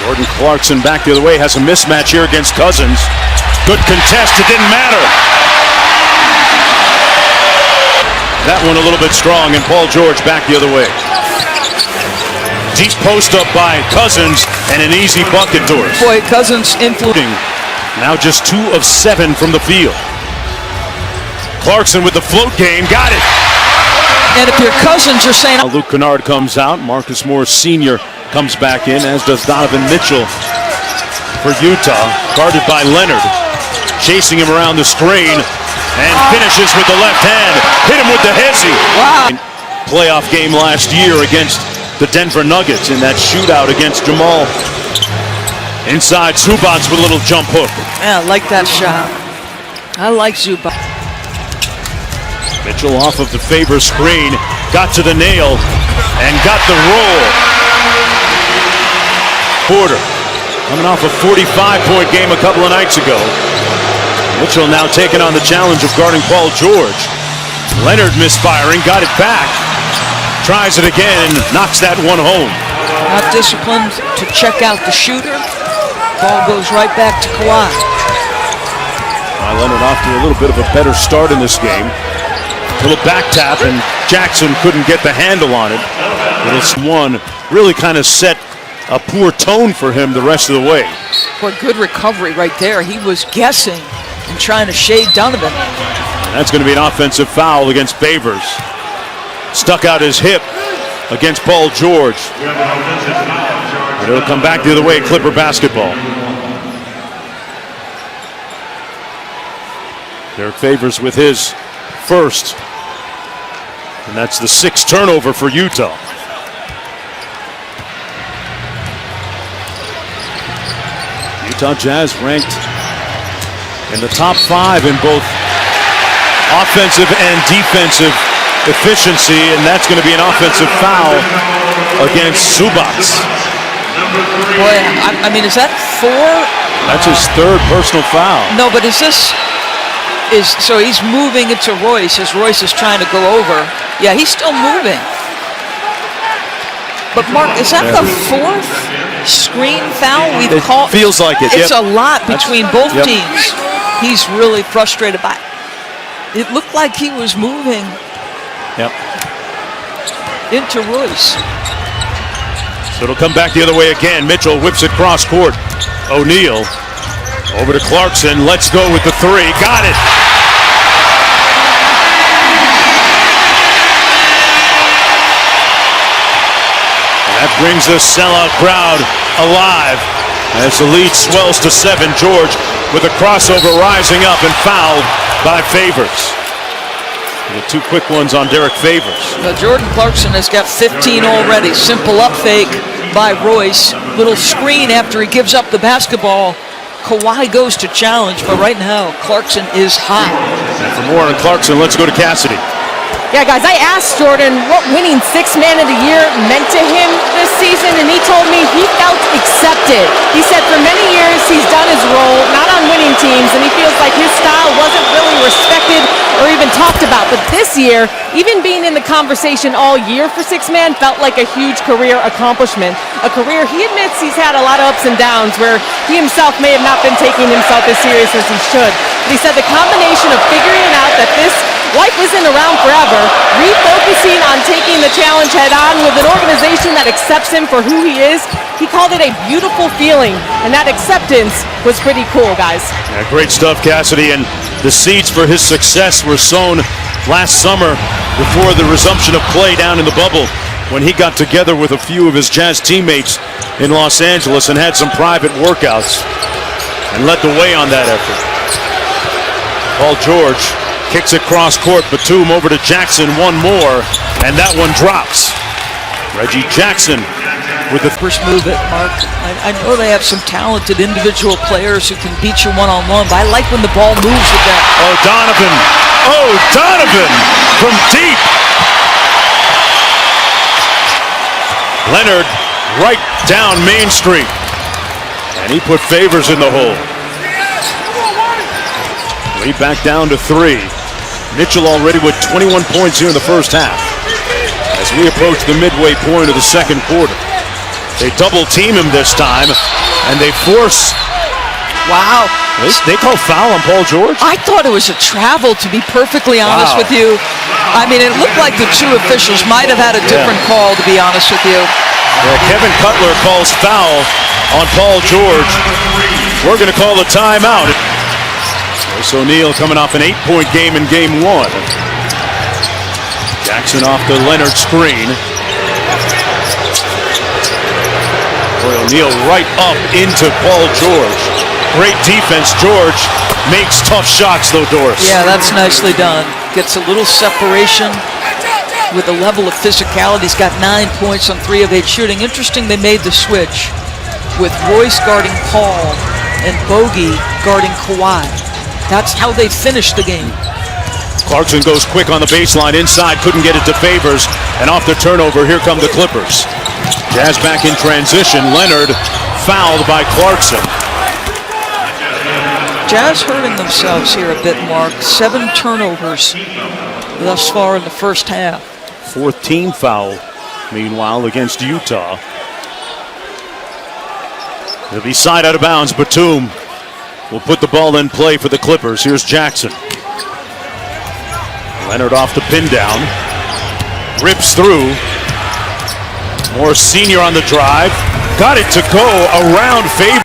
Jordan Clarkson back the other way, has a mismatch here against Cousins. Good contest, it didn't matter. That one a little bit strong, and Paul George back the other way. Deep post up by Cousins, and an easy bucket to her. Boy, Cousins influencing. Now just 2 of 7 from the field. Clarkson with the float game, got it. And if your Cousins are saying... Luke Kennard comes out, Marcus Morris Sr. comes back in, as does Donovan Mitchell for Utah, guarded by Leonard. Chasing him around the screen, and finishes with the left hand. Hit him with the hezzy. Wow. Playoff game last year against the Denver Nuggets in that shootout against Jamal. Inside, Zubac with a little jump hook. Yeah, I like that shot. I like Zubac. Mitchell off of the Favors screen, got to the nail, and got the roll. Porter, coming off a 45-point game a couple of nights ago. Mitchell now taking on the challenge of guarding Paul George. Leonard misfiring, got it back. Tries it again, knocks that one home. Not disciplined to check out the shooter. Ball goes right back to Kawhi. Leonard off to a little bit of a better start in this game. Little back tap, and Jackson couldn't get the handle on it. Little one really kind of set a poor tone for him the rest of the way. Boy, good recovery right there. He was guessing and trying to shade Donovan. And that's going to be an offensive foul against Favors. Stuck out his hip against Paul George. And it'll come back the other way, Clipper basketball. Derek Favors with his first. And that's the 6th turnover for Utah. Utah Jazz ranked in the top 5 in both offensive and defensive efficiency, and that's going to be an offensive foul against Zubac. Boy, I mean, is that 4? That's his 3rd personal foul. No, but so he's moving it to Royce as Royce is trying to go over. Yeah, he's still moving. But Mark, is that the 4th screen foul we've called? Feels like it. It's a lot between both teams. He's really frustrated by it. It looked like he was moving into Royce. So it'll come back the other way again. Mitchell whips it cross court. O'Neal over to Clarkson. Let's go with the 3. Got it. That brings the sellout crowd alive as the lead swells to 7. George with a crossover rising up and fouled by Favors. The 2 quick ones on Derek Favors. Jordan Clarkson has got 15 already. Simple up fake by Royce. Little screen after he gives up the basketball. Kawhi goes to challenge, but right now Clarkson is hot. And for more on Clarkson, let's go to Cassidy. Yeah, guys, I asked Jordan what winning 6th Man of the Year meant to him this season, and he told me he felt accepted. He said for many years he's done his role, not on winning teams, and he feels like his style wasn't really respected or even talked about. But this year, even being in the conversation all year for 6th Man felt like a huge career accomplishment. A career he admits he's had a lot of ups and downs where he himself may have not been taking himself as serious as he should. But he said the combination of figuring out that this life isn't around forever, refocusing on taking the challenge head on with an organization that accepts him for who he is, he called it a beautiful feeling, and that acceptance was pretty cool, guys. Yeah, great stuff, Cassidy, and the seeds for his success were sown last summer before the resumption of play down in the bubble, when he got together with a few of his Jazz teammates in Los Angeles and had some private workouts and led the way on that effort. Paul George kicks it cross court. Batum over to Jackson. One more, and that one drops. Reggie Jackson with the first move at Mark. I know they have some talented individual players who can beat you one-on-one, but I like when the ball moves with that. Oh, Donovan. Oh, Donovan from deep. Leonard right down Main Street. And he put Favors in the hole. Way back down to 3. Mitchell already with 21 points here in the first half as we approach the midway point of the second quarter. They double team him this time, and they force. Wow. They call foul on Paul George? I thought it was a travel, to be perfectly honest with you. I mean, it looked like the two officials might have had a different call, to be honest with you. Well, Kevin Cutler calls foul on Paul George. We're going to call a timeout. Royce O'Neal coming off an 8-point game in game 1. Jackson off the Leonard screen. Boy, O'Neal right up into Paul George. Great defense. George makes tough shots, though, Doris. Yeah, that's nicely done. Gets a little separation with a level of physicality. He's got 9 points on 3 of 8 shooting. Interesting they made the switch with Royce guarding Paul and Bogey guarding Kawhi. That's how they finished the game. Clarkson goes quick on the baseline inside, couldn't get it to Favors, and off the turnover, here come the Clippers. Jazz back in transition. Leonard fouled by Clarkson. Jazz hurting themselves here a bit, Mark. 7 turnovers thus far in the first half. 4th team foul, meanwhile, against Utah. It'll be side out of bounds. Batum will put the ball in play for the Clippers. Here's Jackson. Leonard off the pin down. Rips through. More senior on the drive. Got it to go around Favors.